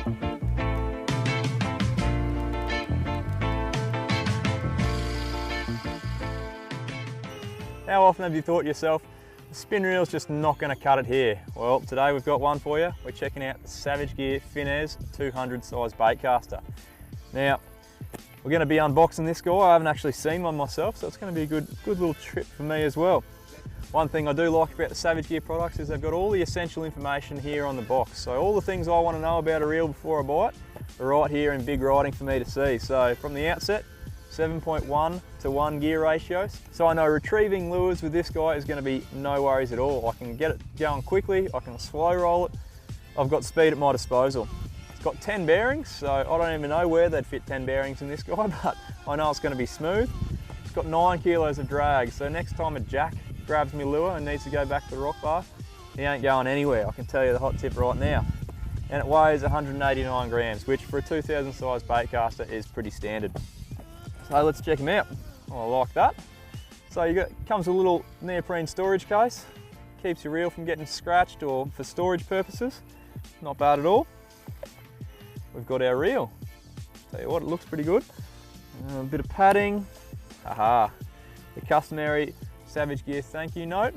How often have you thought to yourself, the spin reel's just not going to cut it here? Well, today we've got one for you. We're checking out the Savage Gear Finezze 200 size baitcaster. Now, we're going to be unboxing this guy. I haven't actually seen one myself, so it's going to be a good little trip for me as well. One thing I do like about the Savage Gear products is they've got all the essential information here on the box. So all the things I want to know about a reel before I buy it are right here in big writing for me to see. So from the outset, 7.1 to 1 gear ratios. So I know retrieving lures with this guy is going to be no worries at all. I can get it going quickly, I can slow roll it. I've got speed at my disposal. It's got 10 bearings, so I don't even know where they'd fit 10 bearings in this guy, but I know it's going to be smooth. It's got 9 kilos of drag, so next time a jack grabs me lure and needs to go back to the rock bar, he ain't going anywhere. I can tell you the hot tip right now. And it weighs 189 grams, which for a 2000 size baitcaster is pretty standard. So let's check him out. Oh, I like that. So comes with a little neoprene storage case. Keeps your reel from getting scratched or for storage purposes. Not bad at all. We've got our reel. Tell you what, it looks pretty good. A bit of padding. Aha. The customary Savage Gear thank you note.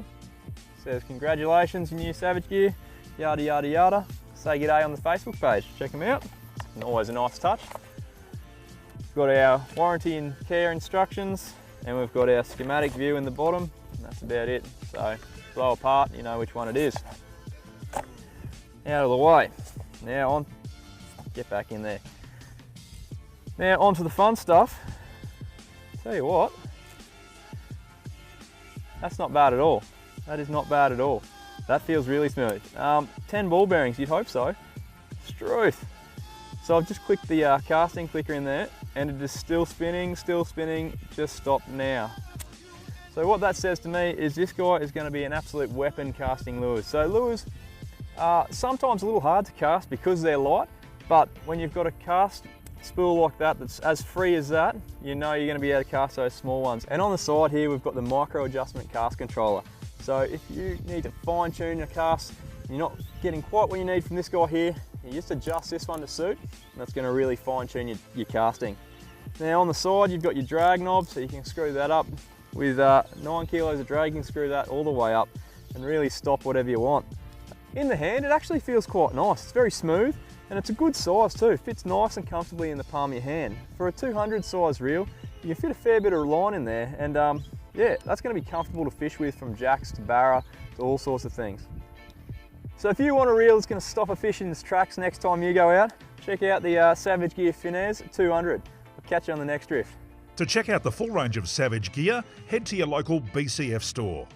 Says congratulations, new Savage Gear, yada yada yada. Say g'day on the Facebook page. Check them out. Always a nice touch. Got our warranty and care instructions, and we've got our schematic view in the bottom, and that's about it. So blow apart, you know which one it is. Out of the way. Now on, get back in there. Now on to the fun stuff. Tell you what, that's not bad at all. That is not bad at all. That feels really smooth. 10 ball bearings, you'd hope so. Struth. So I've just clicked the casting clicker in there, and it is still spinning, just stop now. So what that says to me is this guy is going to be an absolute weapon casting lures. So lures are sometimes a little hard to cast because they're light, but when you've got a cast spool like that that's as free as that, you know you're going to be able to cast those small ones. And on the side here we've got the micro adjustment cast controller. So if you need to fine tune your cast, you're not getting quite what you need from this guy here, you just adjust this one to suit, and that's going to really fine tune your casting. Now on the side you've got your drag knob, so you can screw that up. With 9 kilos of drag you can screw that all the way up and really stop whatever you want. In the hand it actually feels quite nice, it's very smooth and it's a good size too, fits nice and comfortably in the palm of your hand. For a 200 size reel you can fit a fair bit of line in there, and yeah, that's going to be comfortable to fish with, from jacks to barra to all sorts of things. So if you want a reel that's going to stop a fish in its tracks next time you go out, check out the Savage Gear Finezze 200. I'll catch you on the next drift. To check out the full range of Savage Gear, head to your local BCF store.